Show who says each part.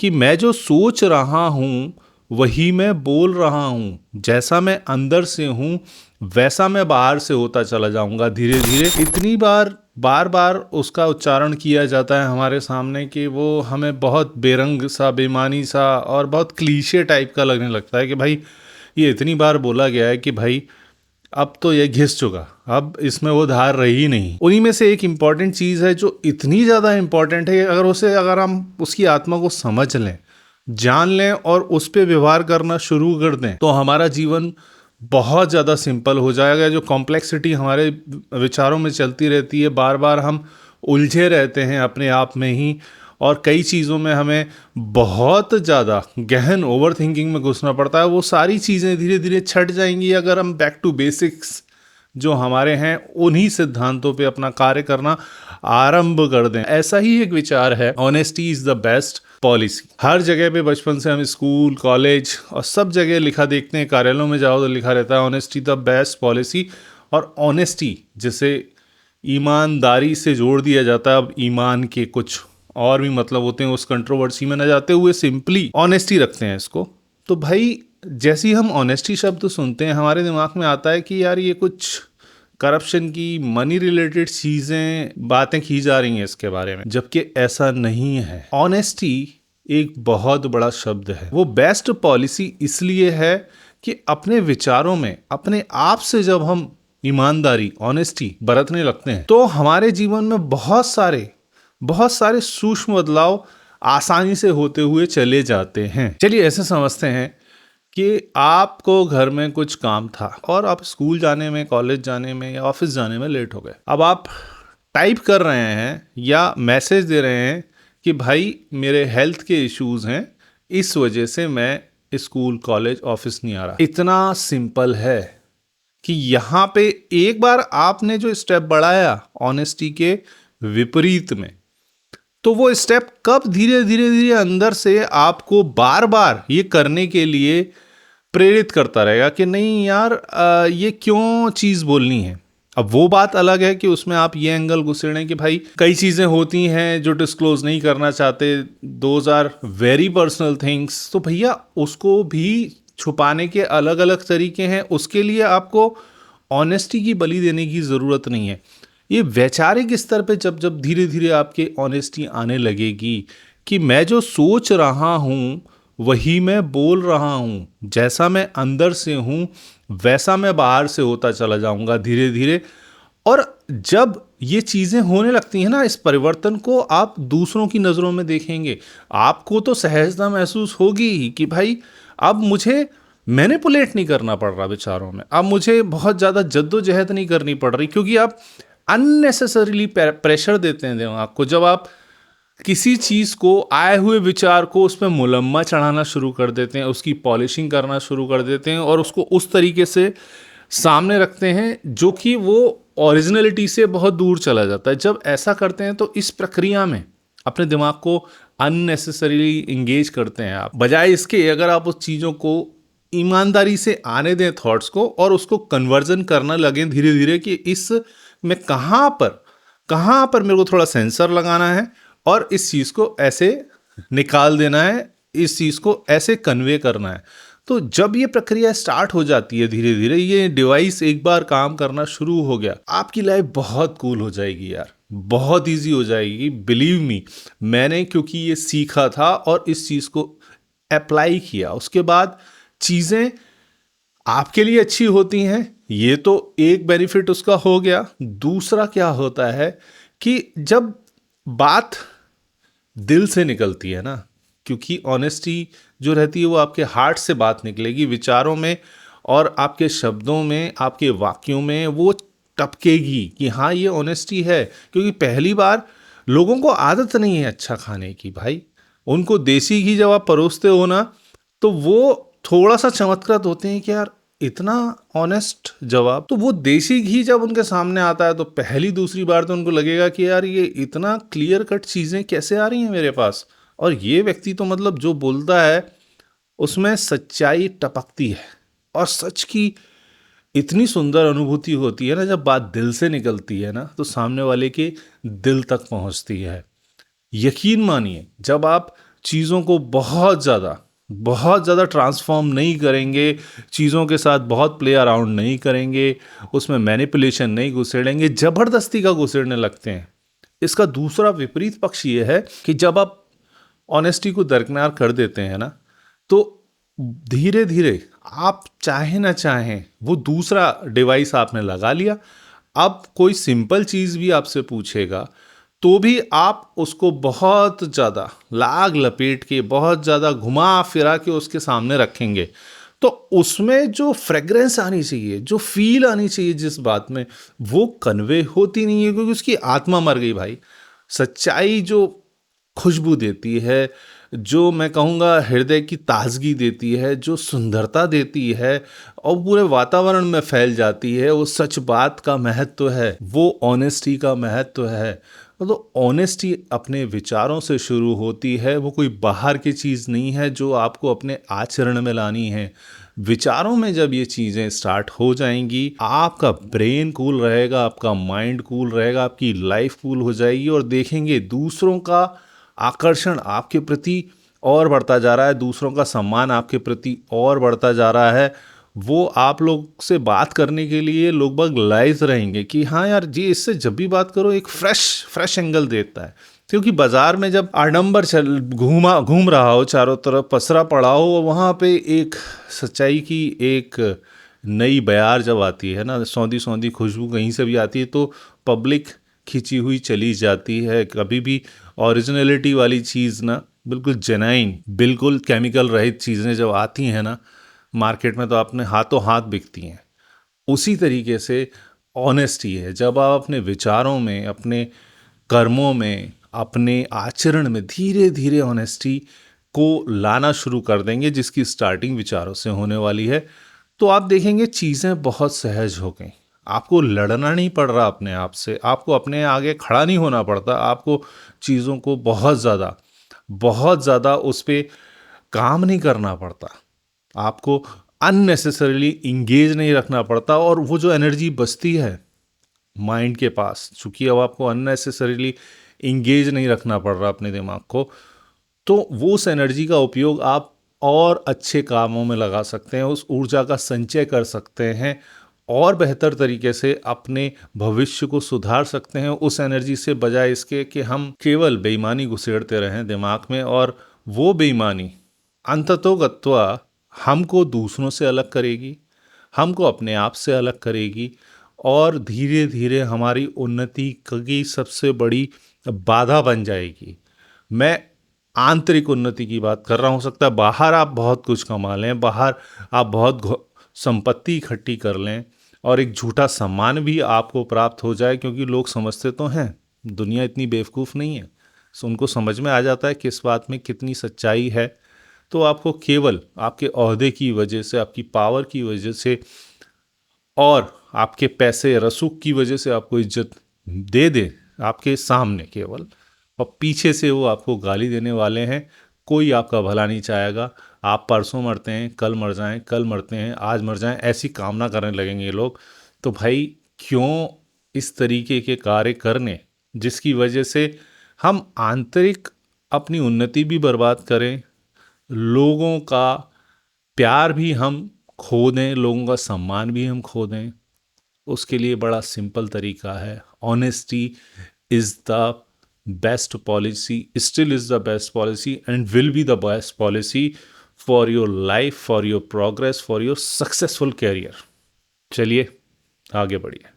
Speaker 1: कि मैं जो सोच रहा हूँ वही मैं बोल रहा हूँ, जैसा मैं अंदर से हूँ वैसा मैं बाहर से होता चला जाऊंगा धीरे धीरे। इतनी बार बार उसका उच्चारण किया जाता है हमारे सामने कि वो हमें बहुत बेरंग सा, बेमानी सा और बहुत क्लीशे टाइप का लगने लगता है कि भाई ये इतनी बार बोला गया है कि भाई अब तो ये घिस चुका, अब इसमें वो धार रही नहीं। उन्हीं में से एक इम्पॉर्टेंट चीज़ है जो इतनी ज़्यादा इम्पॉर्टेंट है कि अगर हम उसकी आत्मा को समझ लें, जान लें और उस पर व्यवहार करना शुरू कर दें तो हमारा जीवन बहुत ज़्यादा सिंपल हो जाएगा। जो कॉम्प्लेक्सिटी हमारे विचारों में चलती रहती है, बार बार हम उलझे रहते हैं अपने आप में ही और कई चीज़ों में हमें बहुत ज़्यादा गहन ओवर थिंकिंग में घुसना पड़ता है, वो सारी चीज़ें धीरे धीरे छट जाएंगी अगर हम बैक टू बेसिक्स जो हमारे हैं उन्हीं सिद्धांतों पे अपना कार्य करना आरंभ कर दें। ऐसा ही एक विचार है, honesty is the best policy. हर जगह पे बचपन से हम स्कूल, कॉलेज और सब जगह लिखा देखते हैं, कार्यालयों में जाओ तो लिखा रहता है ऑनेस्टी द बेस्ट पॉलिसी। और ऑनेस्टी जिसे ईमानदारी से जोड़ दिया जाता है, अब ईमान के कुछ और भी मतलब होते हैं, उस कंट्रोवर्सी में न जाते हुए सिंपली ऑनेस्टी रखते हैं इसको। तो भाई जैसे ही हम ऑनेस्टी शब्द सुनते हैं हमारे दिमाग में आता है कि यार ये कुछ करप्शन की, मनी रिलेटेड चीज़ें, बातें की जा रही हैं इसके बारे में, जबकि ऐसा नहीं है। ऑनेस्टी एक बहुत बड़ा शब्द है। वो बेस्ट पॉलिसी इसलिए है कि अपने विचारों में, अपने आप से जब हम ईमानदारी, ऑनेस्टी बरतने लगते हैं तो हमारे जीवन में बहुत सारे सूक्ष्म बदलाव आसानी से होते हुए चले जाते हैं। चलिए ऐसे समझते हैं कि आपको घर में कुछ काम था और आप स्कूल जाने में, कॉलेज जाने में या ऑफिस जाने में लेट हो गए। अब आप टाइप कर रहे हैं या मैसेज दे रहे हैं कि भाई मेरे हेल्थ के इश्यूज हैं, इस वजह से मैं स्कूल, कॉलेज, ऑफिस नहीं आ रहा। इतना सिंपल है कि यहाँ पे एक बार आपने जो स्टेप बढ़ाया ऑनेस्टी के विपरीत में, तो वो स्टेप कब धीरे धीरे अंदर से आपको बार बार ये करने के लिए प्रेरित करता रहेगा कि नहीं यार ये क्यों चीज़ बोलनी है। अब वो बात अलग है कि उसमें आप ये एंगल घुसेड़ें कि भाई कई चीज़ें होती हैं जो डिस्क्लोज नहीं करना चाहते, those are very personal things, तो भैया उसको भी छुपाने के अलग अलग तरीके हैं। उसके लिए आपको ऑनेस्टी की बलि देने की ज़रूरत नहीं है। ये वैचारिक स्तर पे जब जब धीरे धीरे आपके ऑनेस्टी आने लगेगी कि मैं जो सोच रहा हूँ वही मैं बोल रहा हूँ, जैसा मैं अंदर से हूँ वैसा मैं बाहर से होता चला जाऊंगा धीरे धीरे। और जब ये चीज़ें होने लगती हैं ना, इस परिवर्तन को आप दूसरों की नज़रों में देखेंगे, आपको तो सहजता महसूस होगी ही कि भाई अब मुझे मैनिपुलेट नहीं करना पड़ रहा विचारों में, अब मुझे बहुत ज़्यादा जद्दोजहद नहीं करनी पड़ रही, क्योंकि आप अननेसेसरीली प्रेशर देते हैं दिमाग को। जब आप किसी चीज़ को, आए हुए विचार को उस पर मुलम्मा चढ़ाना शुरू कर देते हैं, उसकी पॉलिशिंग करना शुरू कर देते हैं और उसको उस तरीके से सामने रखते हैं जो कि वो ओरिजिनलिटी से बहुत दूर चला जाता है। जब ऐसा करते हैं तो इस प्रक्रिया में अपने दिमाग को अननेसेसरीली इंगेज करते हैं आप, बजाय इसके अगर आप उस चीज़ों को ईमानदारी से आने दें थॉट्स को और उसको कन्वर्जन करना लगें धीरे धीरे कि इस में कहाँ पर मेरे को थोड़ा सेंसर लगाना है और इस चीज़ को ऐसे निकाल देना है, इस चीज़ को ऐसे कन्वे करना है। तो जब ये प्रक्रिया स्टार्ट हो जाती है धीरे धीरे, ये डिवाइस एक बार काम करना शुरू हो गया, आपकी लाइफ बहुत कूल हो जाएगी यार, बहुत इजी हो जाएगी। बिलीव मी, मैंने क्योंकि ये सीखा था और इस चीज़ को अप्लाई किया, उसके बाद चीज़ें आपके लिए अच्छी होती हैं। ये तो एक बेनिफिट उसका हो गया। दूसरा क्या होता है कि जब बात दिल से निकलती है ना, क्योंकि ऑनेस्टी जो रहती है वो आपके हार्ट से बात निकलेगी, विचारों में और आपके शब्दों में, आपके वाक्यों में वो टपकेगी कि हाँ ये ऑनेस्टी है। क्योंकि पहली बार लोगों को आदत नहीं है अच्छा खाने की, भाई उनको देसी घी जब आप परोसते हो ना तो वो थोड़ा सा चमत्कृत होते हैं कि यार इतना ऑनेस्ट जवाब। तो वो देसी घी जब उनके सामने आता है तो पहली दूसरी बार तो उनको लगेगा कि यार ये इतना क्लियर कट चीज़ें कैसे आ रही हैं मेरे पास, और ये व्यक्ति तो मतलब जो बोलता है उसमें सच्चाई टपकती है। और सच की इतनी सुंदर अनुभूति होती है ना, जब बात दिल से निकलती है ना तो सामने वाले के दिल तक पहुंचती है। यकीन मानिए, जब आप चीज़ों को बहुत ज़्यादा ट्रांसफॉर्म नहीं करेंगे, चीज़ों के साथ बहुत प्ले अराउंड नहीं करेंगे, उसमें मैनिपुलेशन नहीं घुसेड़ेंगे, ज़बरदस्ती का घुसेड़ने लगते हैं। इसका दूसरा विपरीत पक्ष ये है कि जब आप ऑनेस्टी को दरकिनार कर देते हैं ना, तो धीरे धीरे आप चाहे ना चाहें वो दूसरा डिवाइस आपने लगा लिया। अब कोई सिंपल चीज़ भी आपसे पूछेगा तो भी आप उसको बहुत ज़्यादा लाग लपेट के, बहुत ज़्यादा घुमा फिरा के उसके सामने रखेंगे। तो उसमें जो फ्रेग्रेंस आनी चाहिए, जो फील आनी चाहिए जिस बात में, वो कन्वे होती नहीं है, क्योंकि उसकी आत्मा मर गई भाई। सच्चाई जो खुशबू देती है, जो मैं कहूँगा हृदय की ताजगी देती है, जो सुंदरता देती है और पूरे वातावरण में फैल जाती है, वो सच बात का महत्व है, वो ऑनेस्टी का महत्व है। तो ऑनेस्टी अपने विचारों से शुरू होती है, वो कोई बाहर की चीज़ नहीं है जो आपको अपने आचरण में लानी है। विचारों में जब ये चीज़ें स्टार्ट हो जाएंगी, आपका ब्रेन कूल रहेगा, आपका माइंड कूल रहेगा, आपकी लाइफ कूल हो जाएगी और देखेंगे दूसरों का आकर्षण आपके प्रति और बढ़ता जा रहा है, दूसरों का सम्मान आपके प्रति और बढ़ता जा रहा है। वो आप लोग से बात करने के लिए लोग बाग लाइव रहेंगे कि हाँ यार जी, इससे जब भी बात करो एक फ्रेश एंगल देता है। क्योंकि बाजार में जब आडंबर चल घूम रहा हो, चारों तरफ पसरा पड़ा हो, वहाँ पे एक सच्चाई की एक नई बयार जब आती है ना, सौंधी सौंधी खुशबू कहीं से भी आती है, तो पब्लिक खिंची हुई चली जाती है। कभी भी ओरिजिनलिटी वाली चीज़ ना, बिल्कुल जेन्युइन, बिल्कुल केमिकल रहित चीज़ें जब आती हैं ना मार्केट में, तो अपने हाथों हाथ बिकती हैं। उसी तरीके से ऑनेस्टी है, जब आप अपने विचारों में, अपने कर्मों में, अपने आचरण में धीरे धीरे ऑनेस्टी को लाना शुरू कर देंगे, जिसकी स्टार्टिंग विचारों से होने वाली है, तो आप देखेंगे चीज़ें बहुत सहज हो गई। आपको लड़ना नहीं पड़ रहा अपने आप से, आपको अपने आगे खड़ा नहीं होना पड़ता, आपको चीज़ों को बहुत ज़्यादा उस पर काम नहीं करना पड़ता, आपको अननेसेसरीली इंगेज नहीं रखना पड़ता। और वो जो एनर्जी बचती है माइंड के पास, चूंकि अब आपको अननेसेसरीली इंगेज नहीं रखना पड़ रहा अपने दिमाग को, तो वो उस एनर्जी का उपयोग आप और अच्छे कामों में लगा सकते हैं, उस ऊर्जा का संचय कर सकते हैं और बेहतर तरीके से अपने भविष्य को सुधार सकते हैं उस एनर्जी से, बजाय इसके कि हम केवल बेईमानी घुसेड़ते रहें दिमाग में। और वो बेईमानी अंततोगत्वा हमको दूसरों से अलग करेगी, हमको अपने आप से अलग करेगी और धीरे धीरे हमारी उन्नति की सबसे बड़ी बाधा बन जाएगी। मैं आंतरिक उन्नति की बात कर रहा हूँ। हो सकता है बाहर आप बहुत कुछ कमा लें, बाहर आप बहुत संपत्ति इकट्ठी कर लें और एक झूठा सम्मान भी आपको प्राप्त हो जाए, क्योंकि लोग समझते तो हैं, दुनिया इतनी बेवकूफ़ नहीं है, सो उनको समझ में आ जाता है किस बात में कितनी सच्चाई है। तो आपको केवल आपके ओहदे की वजह से, आपकी पावर की वजह से और आपके पैसे रसूख की वजह से आपको इज्जत दे दे आपके सामने केवल, और पीछे से वो आपको गाली देने वाले हैं। कोई आपका भला नहीं चाहेगा। आप परसों मरते हैं, कल मर जाएं, कल मरते हैं, आज मर जाएं, ऐसी कामना करने लगेंगे ये लोग। तो भाई क्यों इस तरीके के कार्य करने जिसकी वजह से हम आंतरिक अपनी उन्नति भी बर्बाद करें, लोगों का प्यार भी हम खो दें, लोगों का सम्मान भी हम खो दें। उसके लिए बड़ा सिंपल तरीका है। Honesty is the best policy, still is the best policy and will be the best policy for your life, for your progress, for your successful career. चलिए आगे बढ़िए।